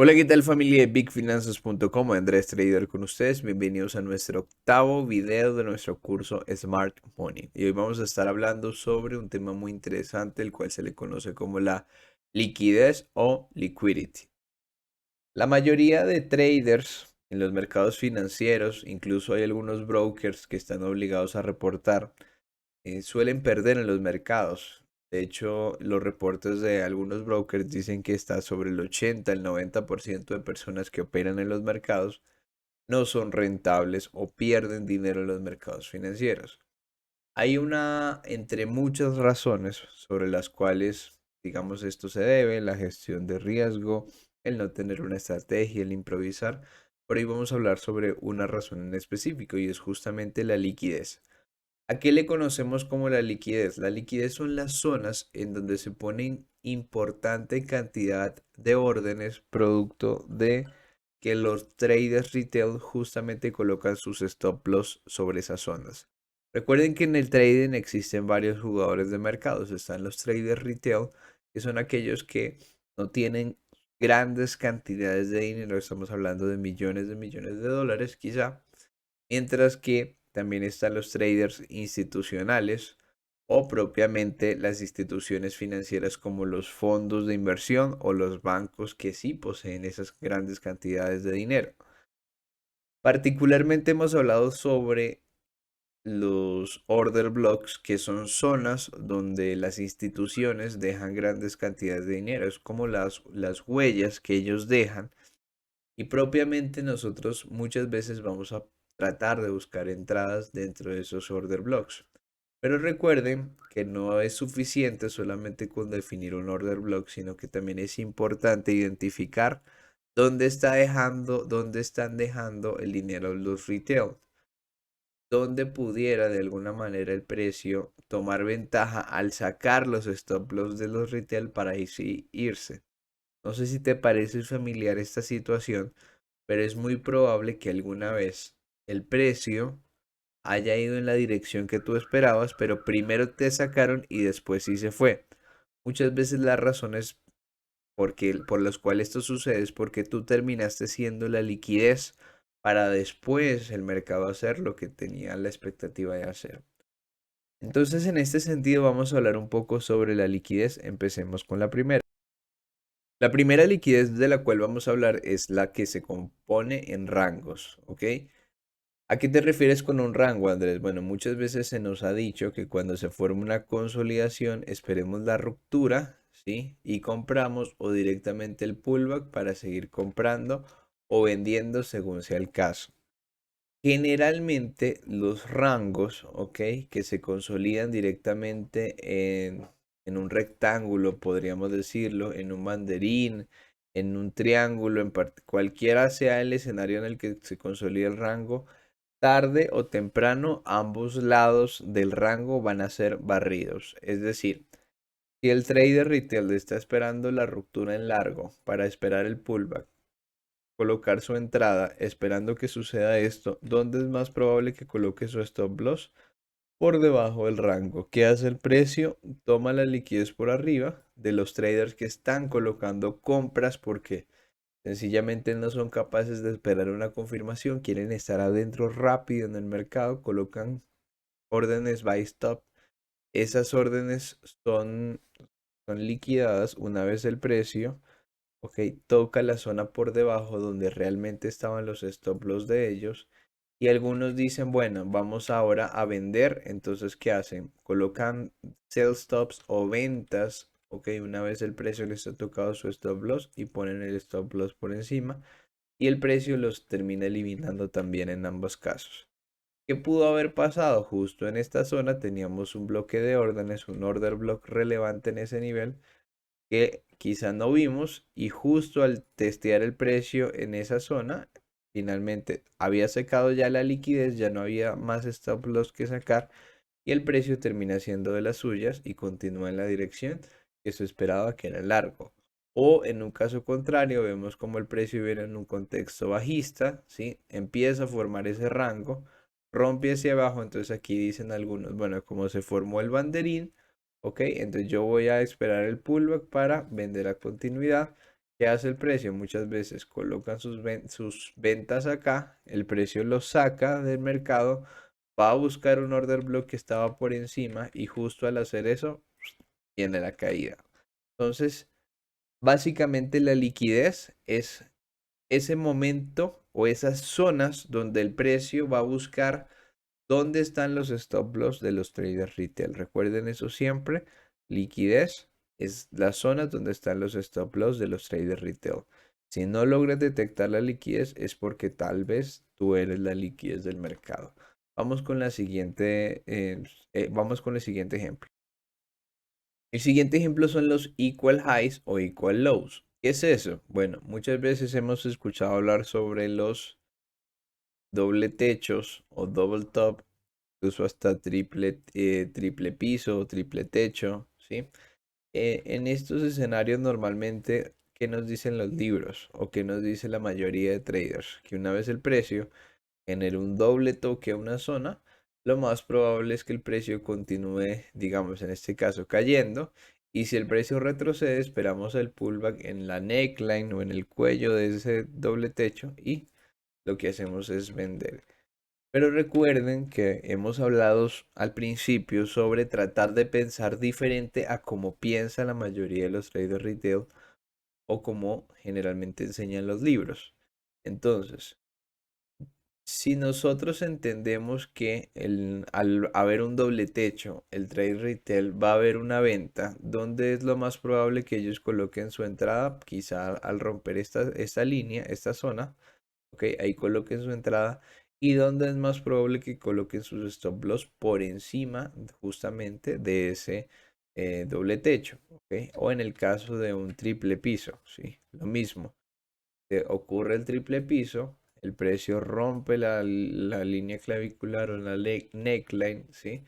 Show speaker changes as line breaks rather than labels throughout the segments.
Hola, ¿qué tal familia de BigFinanzas.com? Andrés Trader con ustedes. Bienvenidos a nuestro octavo video de nuestro curso Smart Money. Y hoy vamos a estar hablando sobre un tema muy interesante, el cual se le conoce como la liquidez o liquidity. La mayoría de traders en los mercados financieros, incluso hay algunos brokers que están obligados a reportar, suelen perder en los mercados. De hecho, los reportes de algunos brokers dicen que está sobre el 80, el 90% de personas que operan en los mercados no son rentables o pierden dinero en los mercados financieros. Hay una, entre muchas razones sobre las cuales, digamos, esto se debe, la gestión de riesgo, el no tener una estrategia, el improvisar. Por hoy vamos a hablar sobre una razón en específico y es justamente la liquidez. ¿A qué le conocemos como la liquidez? La liquidez son las zonas en donde se ponen importante cantidad de órdenes producto de que los traders retail justamente colocan sus stop loss sobre esas zonas. Recuerden que en el trading existen varios jugadores de mercados. Están los traders retail, que son aquellos que no tienen grandes cantidades de dinero. Estamos hablando de millones de dólares quizá. Mientras que también están los traders institucionales o propiamente las instituciones financieras como los fondos de inversión o los bancos que sí poseen esas grandes cantidades de dinero. Particularmente hemos hablado sobre los order blocks, que son zonas donde las instituciones dejan grandes cantidades de dinero. Es como las huellas que ellos dejan y propiamente nosotros muchas veces vamos a tratar de buscar entradas dentro de esos order blocks. Pero recuerden que no es suficiente solamente con definir un order block, sino que también es importante identificar dónde están dejando el dinero los retail, dónde pudiera de alguna manera el precio tomar ventaja al sacar los stop loss de los retail para irse. No sé si te parece familiar esta situación, pero es muy probable que alguna vez el precio haya ido en la dirección que tú esperabas, pero primero te sacaron y después sí se fue. Muchas veces las razones por las cuales esto sucede es porque tú terminaste siendo la liquidez para después el mercado hacer lo que tenía la expectativa de hacer. Entonces, en este sentido, vamos a hablar un poco sobre la liquidez. Empecemos con la primera. La primera liquidez de la cual vamos a hablar es la que se compone en rangos, ¿ok? ¿A qué te refieres con un rango, Andrés? Bueno, muchas veces se nos ha dicho que cuando se forma una consolidación, esperemos la ruptura, ¿sí? Y compramos o directamente el pullback para seguir comprando o vendiendo según sea el caso. Generalmente los rangos, ¿ok? Que se consolidan directamente en un rectángulo, podríamos decirlo, en un banderín, en un triángulo, cualquiera sea el escenario en el que se consolida el rango, tarde o temprano ambos lados del rango van a ser barridos. Es decir, si el trader retail está esperando la ruptura en largo para esperar el pullback, colocar su entrada esperando que suceda esto, ¿dónde es más probable que coloque su stop loss? Por debajo del rango. ¿Qué hace el precio? Toma la liquidez por arriba de los traders que están colocando compras porque sencillamente no son capaces de esperar una confirmación, quieren estar adentro rápido en el mercado, colocan órdenes buy stop. Esas órdenes son liquidadas una vez el precio, ok, toca la zona por debajo donde realmente estaban los stop loss de ellos. Y algunos dicen, bueno, vamos ahora a vender. Entonces, ¿qué hacen? Colocan sell stops o ventas. Ok, una vez el precio les ha tocado su stop loss y ponen el stop loss por encima. Y el precio los termina eliminando también en ambos casos. ¿Qué pudo haber pasado? Justo en esta zona teníamos un bloque de órdenes, un order block relevante en ese nivel que quizá no vimos y justo al testear el precio en esa zona, finalmente había secado ya la liquidez, ya no había más stop loss que sacar y el precio termina siendo de las suyas y continúa en la dirección que se esperaba que era largo. O en un caso contrario, vemos como el precio viene en un contexto bajista, ¿sí? Empieza a formar ese rango, rompe hacia abajo, entonces aquí dicen algunos, bueno, como se formó el banderín, ok, entonces yo voy a esperar el pullback para vender a continuidad ¿Qué hace el precio? Muchas veces colocan sus ventas acá, el precio los saca del mercado, va a buscar un order block que estaba por encima y justo al hacer eso, viene la caída. Entonces, básicamente la liquidez es ese momento o esas zonas donde el precio va a buscar dónde están los stop loss de los traders retail. Recuerden eso siempre. Liquidez es la zona donde están los stop loss de los traders retail. Si no logras detectar la liquidez es porque tal vez tú eres la liquidez del mercado. Vamos con el siguiente ejemplo. El siguiente ejemplo son los equal highs o equal lows. ¿Qué es eso? Bueno, muchas veces hemos escuchado hablar sobre los doble techos o double top, incluso hasta triple piso o triple techo, ¿sí? En estos escenarios normalmente, ¿qué nos dicen los libros o qué nos dice la mayoría de traders? Que una vez el precio genere un doble toque a una zona, lo más probable es que el precio continúe, digamos, en este caso, cayendo. Y si el precio retrocede, esperamos el pullback en la neckline o en el cuello de ese doble techo y lo que hacemos es vender. Pero recuerden que hemos hablado al principio sobre tratar de pensar diferente a como piensa la mayoría de los traders retail o como generalmente enseñan los libros. Entonces, si nosotros entendemos que al haber un doble techo, el trade retail va a haber una venta, ¿dónde es lo más probable que ellos coloquen su entrada? Quizá al romper esta línea, esta zona, ok, ahí coloquen su entrada. ¿Y dónde es más probable que coloquen sus stop loss por encima justamente de ese doble techo? ¿Ok? O en el caso de un triple piso, ¿sí? Lo mismo ocurre el triple piso, el precio rompe la línea clavicular o la neckline, ¿sí?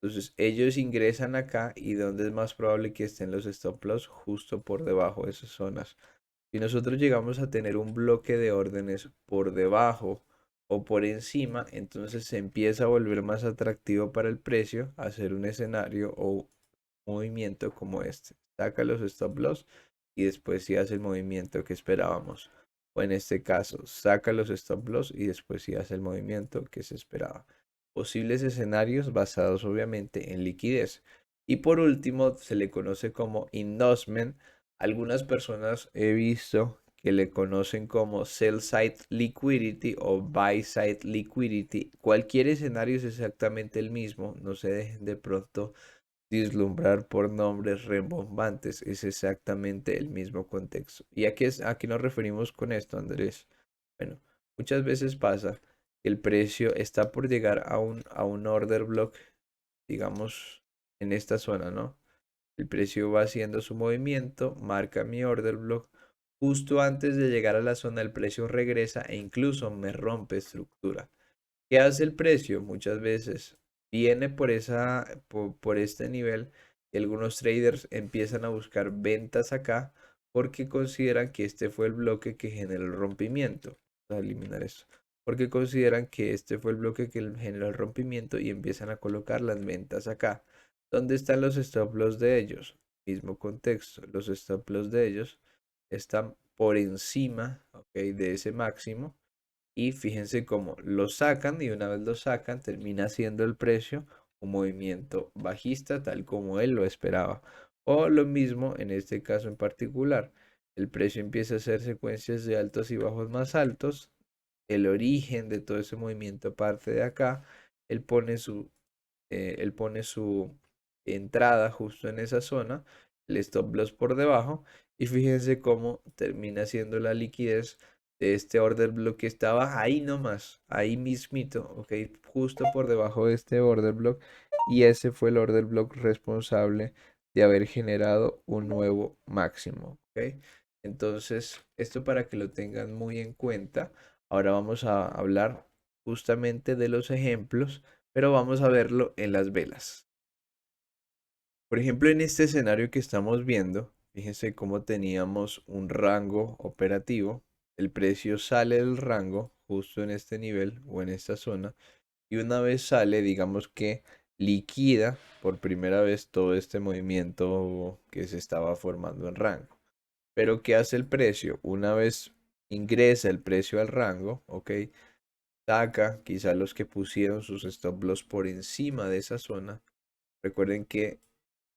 Entonces ellos ingresan acá y donde es más probable que estén los stop loss justo por debajo de esas zonas. Si nosotros llegamos a tener un bloque de órdenes por debajo o por encima, entonces se empieza a volver más atractivo para el precio hacer un escenario o movimiento como este. Saca los stop loss y después sí hace el movimiento que esperábamos. O en este caso, saca los stop loss y después sí hace el movimiento que se esperaba. Posibles escenarios basados obviamente en liquidez. Y por último, se le conoce como endorsement. Algunas personas he visto que le conocen como sell side liquidity o buy side liquidity. Cualquier escenario es exactamente el mismo. No se dejen de pronto vislumbrar por nombres rembombantes. Es exactamente el mismo contexto. ¿Y a qué nos referimos con esto, Andrés? Bueno, muchas veces pasa que el precio está por llegar a un order block, digamos, en esta zona, ¿no? El precio va haciendo su movimiento, marca mi order block. Justo antes de llegar a la zona, el precio regresa e incluso me rompe estructura. ¿Qué hace el precio? Muchas veces viene por este nivel y algunos traders empiezan a buscar ventas acá porque consideran que este fue el bloque que generó el rompimiento. Vamos a eliminar esto. Porque consideran que este fue el bloque que generó el rompimiento y empiezan a colocar las ventas acá. ¿Dónde están los stop loss de ellos? Mismo contexto. Los stop loss de ellos están por encima, ¿ok?, de ese máximo y fíjense cómo lo sacan y una vez lo sacan termina siendo el precio un movimiento bajista tal como él lo esperaba. O lo mismo en este caso en particular. El precio empieza a hacer secuencias de altos y bajos más altos. El origen de todo ese movimiento parte de acá. Él pone su entrada justo en esa zona. El stop loss por debajo. Y fíjense cómo termina siendo la liquidez de este order block que estaba ahí nomás, ahí mismito, ok, justo por debajo de este order block. Y ese fue el order block responsable de haber generado un nuevo máximo, ok. Entonces, esto para que lo tengan muy en cuenta. Ahora vamos a hablar justamente de los ejemplos, pero vamos a verlo en las velas. Por ejemplo, en este escenario que estamos viendo, fíjense cómo teníamos un rango operativo. El precio sale del rango justo en este nivel o en esta zona. Y una vez sale, digamos que liquida por primera vez todo este movimiento que se estaba formando en rango. Pero ¿qué hace el precio? Una vez ingresa el precio al rango, ¿ok? Saca quizá los que pusieron sus stop loss por encima de esa zona. Recuerden que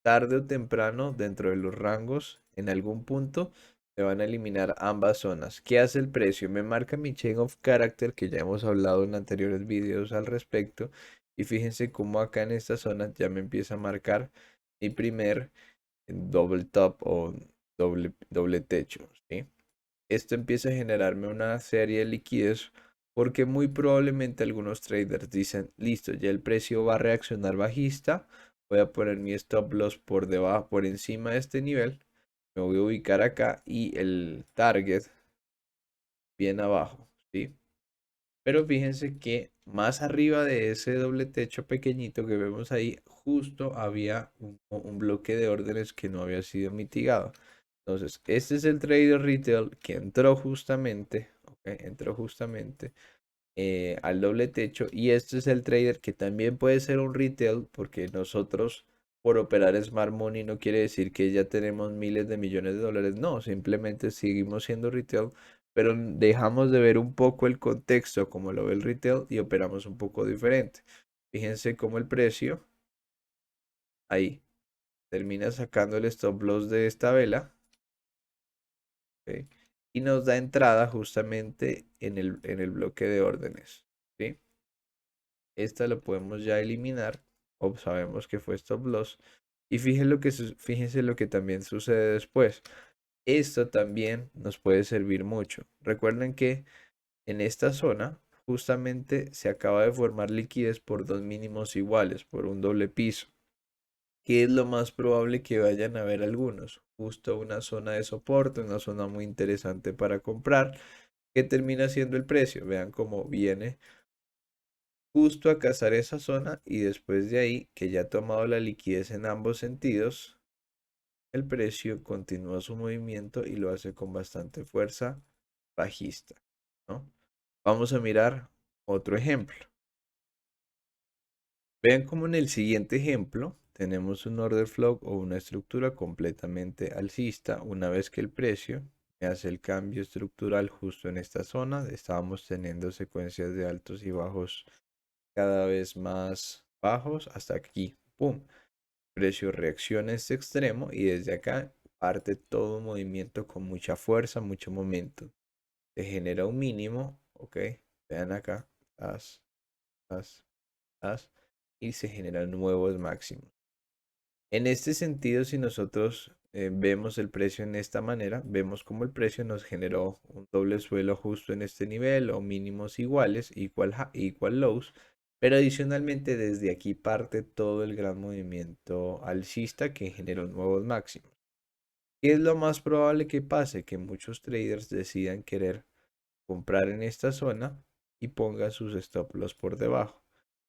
tarde o temprano, dentro de los rangos, en algún punto, se van a eliminar ambas zonas. ¿Qué hace el precio? Me marca mi chain of character, que ya hemos hablado en anteriores videos al respecto. Y fíjense cómo acá en esta zona ya me empieza a marcar mi primer double top o doble techo, ¿sí? Esto empieza a generarme una serie de liquidez porque muy probablemente algunos traders dicen, listo, ya el precio va a reaccionar bajista, voy a poner mi stop loss por debajo, por encima de este nivel, me voy a ubicar acá y el target bien abajo, ¿sí? Pero fíjense que más arriba de ese doble techo pequeñito que vemos ahí, justo había un bloque de órdenes que no había sido mitigado. Entonces, este es el trader retail que entró justamente, ¿ok? Entró justamente al doble techo. Y este es el trader que también puede ser un retail, porque nosotros por operar Smart Money no quiere decir que ya tenemos miles de millones de dólares. No, simplemente seguimos siendo retail, pero dejamos de ver un poco el contexto como lo ve el retail y operamos un poco diferente. Fíjense cómo el precio ahí termina sacando el stop loss de esta vela. ¿Ok? Y nos da entrada justamente en el bloque de órdenes, ¿sí? Esta lo podemos ya eliminar o sabemos que fue stop loss. Y fíjense lo que también sucede después. Esto también nos puede servir mucho. Recuerden que en esta zona justamente se acaba de formar liquidez por dos mínimos iguales, por un doble piso. ¿Qué es lo más probable que vayan a haber algunos? Justo una zona de soporte, una zona muy interesante para comprar. ¿Qué termina siendo el precio? Vean cómo viene justo a cazar esa zona y después de ahí, que ya ha tomado la liquidez en ambos sentidos, el precio continúa su movimiento y lo hace con bastante fuerza bajista, ¿no? Vamos a mirar otro ejemplo. Vean cómo en el siguiente ejemplo tenemos un order flow o una estructura completamente alcista. Una vez que el precio hace el cambio estructural justo en esta zona, estábamos teniendo secuencias de altos y bajos cada vez más bajos hasta aquí. ¡Pum! Precio reacciona a este extremo y desde acá parte todo un movimiento con mucha fuerza, mucho momento. Se genera un mínimo, ¿ok? Vean acá, as, as, as, y se generan nuevos máximos. En este sentido, si nosotros vemos el precio en esta manera, vemos como el precio nos generó un doble suelo justo en este nivel o mínimos iguales, equal lows, pero adicionalmente desde aquí parte todo el gran movimiento alcista que generó nuevos máximos. ¿Qué es lo más probable que pase? Que muchos traders decidan querer comprar en esta zona y pongan sus stop loss por debajo.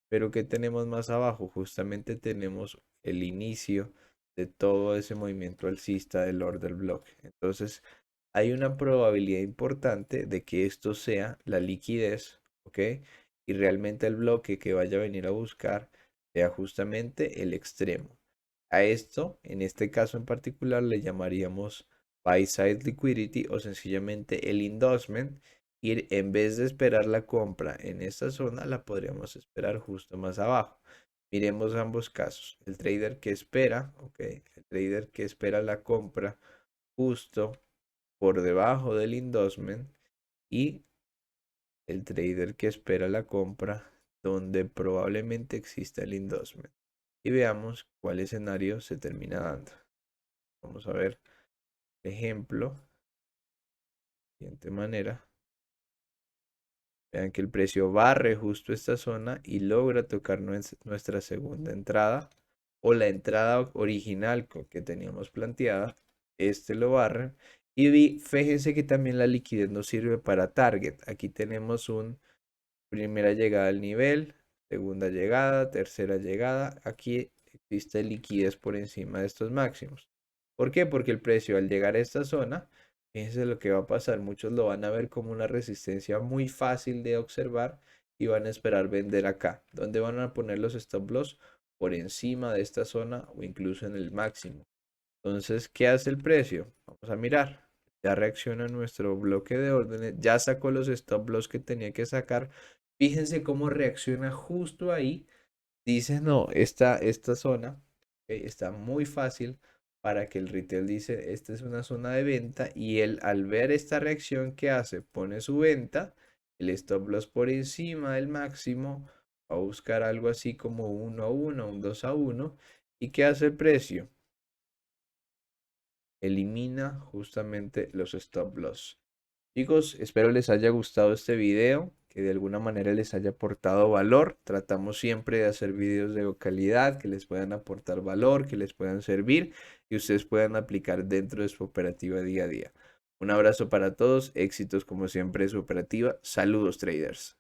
Pero ¿qué tenemos más abajo? Justamente tenemos el inicio de todo ese movimiento alcista del order block. Entonces, hay una probabilidad importante de que esto sea la liquidez, ¿ok? Y realmente el bloque que vaya a venir a buscar sea justamente el extremo. A esto, en este caso en particular, le llamaríamos buy side liquidity o sencillamente el endorsement. Y en vez de esperar la compra en esta zona, la podríamos esperar justo más abajo. Miremos ambos casos. El trader que espera, ok, el trader que espera la compra justo por debajo del endorsement y el trader que espera la compra donde probablemente exista el endorsement. Y veamos cuál escenario se termina dando. Vamos a ver ejemplo. De siguiente manera. Vean que el precio barre justo esta zona y logra tocar nuestra segunda entrada o la entrada original que teníamos planteada. Este lo barre. Y fíjense que también la liquidez nos sirve para target. Aquí tenemos un primera llegada al nivel, segunda llegada, tercera llegada. Aquí existe liquidez por encima de estos máximos. ¿Por qué? Porque el precio al llegar a esta zona, fíjense lo que va a pasar. Muchos lo van a ver como una resistencia muy fácil de observar y van a esperar vender acá, donde van a poner los stop loss por encima de esta zona o incluso en el máximo. Entonces, ¿qué hace el precio? Vamos a mirar. ya reacciona nuestro bloque de órdenes, ya sacó los stop loss que tenía que sacar. Fíjense cómo reacciona justo ahí. Dice, no, esta zona está muy fácil para que el retail dice, esta es una zona de venta y él al ver esta reacción que hace, pone su venta, el stop loss por encima del máximo, va a buscar algo así como 1 a 1, un 2 a 1. ¿Y qué hace el precio? Elimina justamente los stop loss. Chicos, espero les haya gustado este video, que de alguna manera les haya aportado valor. Tratamos siempre de hacer videos de calidad, que les puedan aportar valor, que les puedan servir y ustedes puedan aplicar dentro de su operativa día a día. Un abrazo para todos, éxitos como siempre en su operativa. Saludos traders.